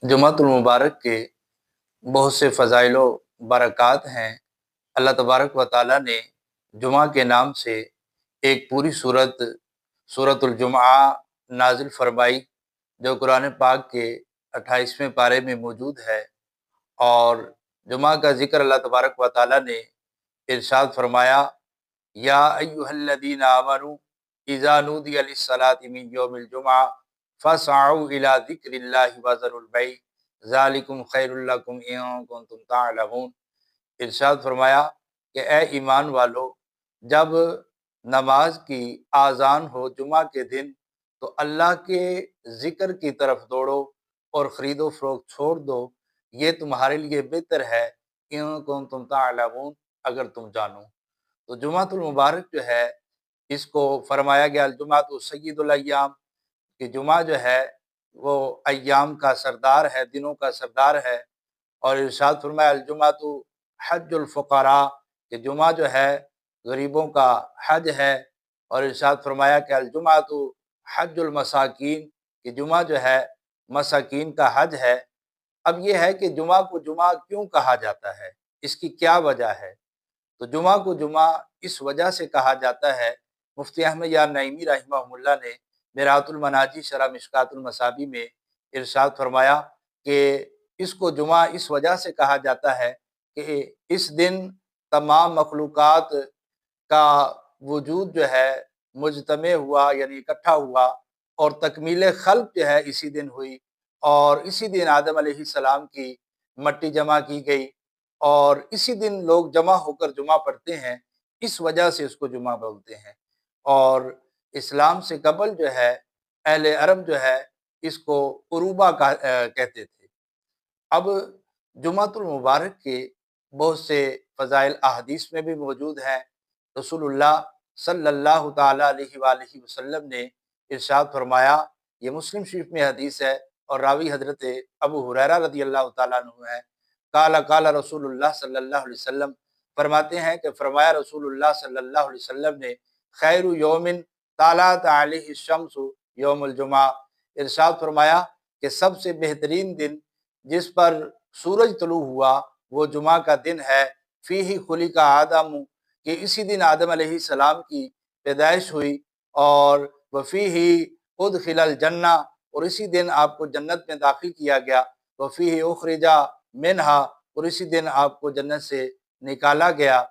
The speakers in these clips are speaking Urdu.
جمعۃ المبارک کے بہت سے فضائل و برکات ہیں۔ اللہ تبارک و تعالیٰ نے جمعہ کے نام سے ایک پوری سورۃ الجمعہ نازل فرمائی، جو قرآن پاک کے 28ویں پارے میں موجود ہے۔ اور جمعہ کا ذکر اللہ تبارک و تعالیٰ نے ارشاد فرمایا، یا ایھا الذین آمنوا اذا نودی للصلاۃ من یوم الجمعہ فاسعوا الی ذکر اللہ وذروا البیع ذالکم خیر لکم ان کنتم تعلمون۔ ارشاد فرمایا کہ اے ایمان والو، جب نماز کی آذان ہو جمعہ کے دن تو اللہ کے ذکر کی طرف دوڑو اور خرید و فروخت چھوڑ دو، یہ تمہارے لیے بہتر ہے ان کنتم تعلمون، اگر تم جانو۔ تو جمعۃ المبارک جو ہے، اس کو فرمایا گیا الجمعۃ سید الایام، کہ جمعہ جو ہے وہ ایام کا سردار ہے، دنوں کا سردار ہے۔ اور ارشاد فرمایا الجمعۃ حج الفقراء، کہ جمعہ جو ہے غریبوں کا حج ہے۔ اور ارشاد فرمایا کہ الجمعۃ حج المساکین، کہ جمعہ جو ہے مساکین کا حج ہے۔ اب یہ ہے کہ جمعہ کو جمعہ کیوں کہا جاتا ہے، اس کی کیا وجہ ہے؟ تو جمعہ کو جمعہ اس وجہ سے کہا جاتا ہے، مفتی احمد یار نعیمی رحمہ اللہ نے مرآۃ المناجی شرح مشکاۃ المصابیح میں ارشاد فرمایا کہ اس کو جمعہ اس وجہ سے کہا جاتا ہے کہ اس دن تمام مخلوقات کا وجود جو ہے مجتمع ہوا، یعنی اکٹھا ہوا، اور تکمیل خلق جو ہے اسی دن ہوئی، اور اسی دن آدم علیہ السلام کی مٹی جمع کی گئی، اور اسی دن لوگ جمع ہو کر جمعہ پڑھتے ہیں، اس وجہ سے اس کو جمعہ بولتے ہیں۔ اور اسلام سے قبل جو ہے اہل عرب جو ہے اس کو عروبہ کہتے تھے۔ اب جمعۃ المبارک کے بہت سے فضائل احادیث میں بھی موجود ہیں۔ رسول اللہ صلی اللہ تعالیٰ علیہ وآلہ وسلم نے ارشاد فرمایا، یہ مسلم شریف میں حدیث ہے اور راوی حضرت ابو ہریرہ رضی اللہ تعالیٰ عنہ ہے۔ قال رسول اللہ صلی اللہ علیہ وسلم، فرماتے ہیں کہ فرمایا رسول اللہ صلی اللہ علیہ وسلم نے، خیر یوم طلعت علیہ الشمس یوم الجمعہ، ارشاد فرمایا کہ سب سے بہترین دن جس پر سورج طلوع ہوا وہ جمعہ کا دن ہے۔ فیہ خلق آدم، کہ اسی دن آدم علیہ السلام کی پیدائش ہوئی، اور وفیہ ادخل الجنہ، اور اسی دن آپ کو جنت میں داخل کیا گیا، وفیہ اخرج منہا، اور اسی دن آپ کو جنت سے نکالا گیا۔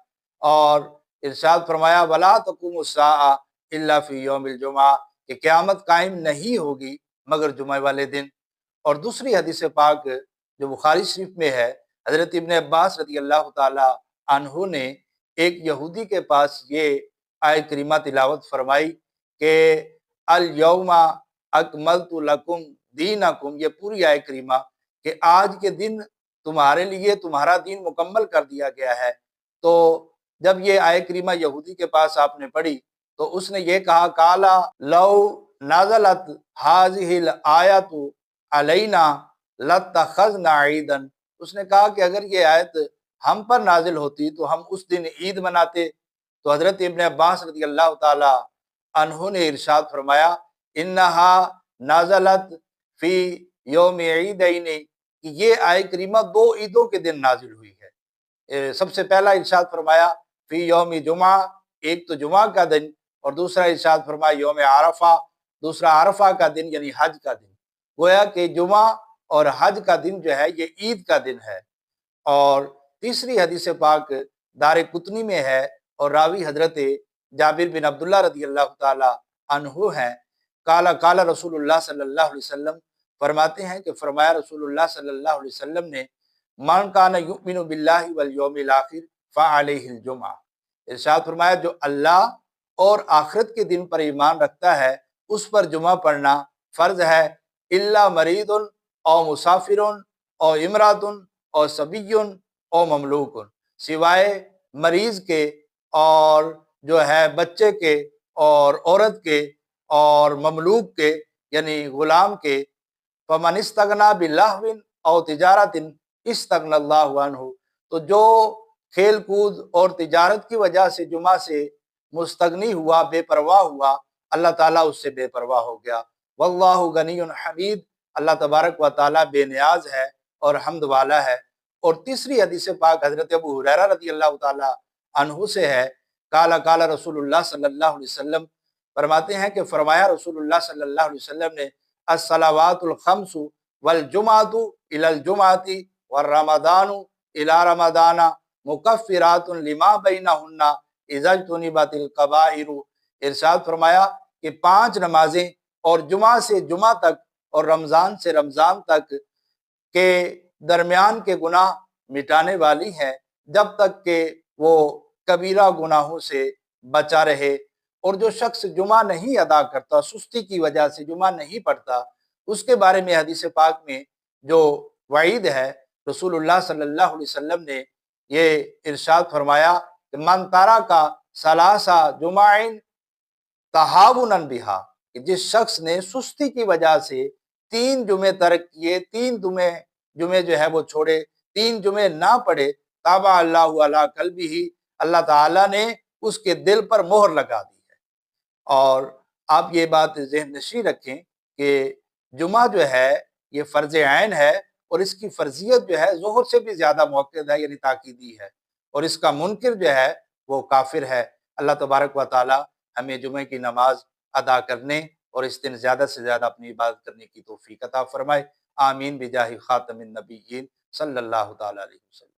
اور ارشاد فرمایا ولا تقوم الساعہ الا فی یوم الجمعہ، کہ قیامت قائم نہیں ہوگی مگر جمعہ والے دن۔ اور دوسری حدیث پاک جو بخاری شریف میں ہے، حضرت ابن عباس رضی اللہ تعالی عنہ نے ایک یہودی کے پاس یہ آیت کریمہ تلاوت فرمائی کہ الیوم اکملت لکم دینکم، یہ پوری آیت کریمہ کہ آج کے دن تمہارے لیے تمہارا دین مکمل کر دیا گیا ہے۔ تو جب یہ آیت کریمہ یہودی کے پاس آپ نے پڑھی تو اس نے یہ کہا، کالا لو نازلت ہذہ الآیۃ علینا لاتخذنا عیدا، اس نے کہا کہ اگر یہ آیت ہم پر نازل ہوتی تو ہم اس دن عید مناتے۔ تو حضرت ابن عباس رضی اللہ تعالی عنہ نے ارشاد فرمایا، انہا نازلت فی یوم عیدین، کہ یہ آیت کریمہ دو عیدوں کے دن نازل ہوئی ہے۔ سب سے پہلا ارشاد فرمایا فی یوم جمعہ، ایک تو جمعہ کا دن، اور دوسرا ارشاد فرمایا یوم عرفہ، دوسرا عرفہ کا دن یعنی حج کا دن۔ گویا کہ جمعہ اور حج کا دن جو ہے یہ عید کا دن ہے۔ اور تیسری حدیث پاک دار قطنی میں ہے اور راوی حضرت جابر بن عبداللہ رضی اللہ تعالی عنہ ہیں۔ قال رسول اللہ صلی اللہ علیہ وسلم، فرماتے ہیں کہ فرمایا رسول اللہ صلی اللہ علیہ وسلم نے، من کان یؤمن باللہ والیوم الاخر فعلیہ الجمعہ، ارشاد فرمایا جو اللہ اور آخرت کے دن پر ایمان رکھتا ہے اس پر جمعہ پڑھنا فرض ہے، الا مریض او مسافر او امرات او صبی او مملوک، سوائے مریض کے اور جو ہے بچے کے اور عورت کے اور مملوک کے یعنی غلام کے۔ فمن استغنا بلہو او تجارت استغنی اللہ عنہ، تو جو کھیل کود اور تجارت کی وجہ سے جمعہ سے مستغنی ہوا، بے پرواہ ہوا، اللہ تعالیٰ اس سے بے پرواہ ہو گیا۔ واللہ غنی حمید، اللہ تبارک و تعالیٰ بے نیاز ہے اور حمد والا ہے۔ اور تیسری حدیث پاک حضرت ابو ہریرہ رضی اللہ تعالیٰ عنہ سے ہے، قال قال رسول اللہ صلی اللہ علیہ وسلم، فرماتے ہیں کہ فرمایا رسول اللہ صلی اللہ علیہ وسلم نے، الصلوات الخمس والجمعۃ الی الجمعۃ والرمضان الی رمضان مکفرات لما بینہن اذا اجتنبت الکبائر۔ ارشاد فرمایا کہ 5 نمازیں اور جمعہ سے جمعہ تک اور رمضان سے رمضان تک کے درمیان کے گناہ مٹانے والی ہیں، جب تک کہ وہ کبیرہ گناہوں سے بچا رہے۔ اور جو شخص جمعہ نہیں ادا کرتا، سستی کی وجہ سے جمعہ نہیں پڑھتا، اس کے بارے میں حدیث پاک میں جو وعید ہے، رسول اللہ صلی اللہ علیہ وسلم نے یہ ارشاد فرمایا کہ من ترک ثلاث جمعین تہاونا بہا، کہ جس شخص نے سستی کی وجہ سے 3 جمعے ترک کیے، 3 جمعے جو ہے وہ چھوڑے، 3 جمعے نہ پڑھے، طبع اللہ علی قلبہ، اللہ تعالیٰ نے اس کے دل پر مہر لگا دی ہے۔ اور آپ یہ بات ذہن نشین رکھیں کہ جمعہ جو ہے یہ فرض عین ہے، اور اس کی فرضیت جو ہے ظہر سے بھی زیادہ موقع ہے، یعنی تاکیدی ہے، اور اس کا منکر جو ہے وہ کافر ہے۔ اللہ تبارک و تعالی ہمیں جمعہ کی نماز ادا کرنے اور اس دن زیادہ سے زیادہ اپنی عبادت کرنے کی توفیق عطا فرمائے۔ آمین بجاہ خاتم النبیین صلی اللہ تعالی علیہ وسلم۔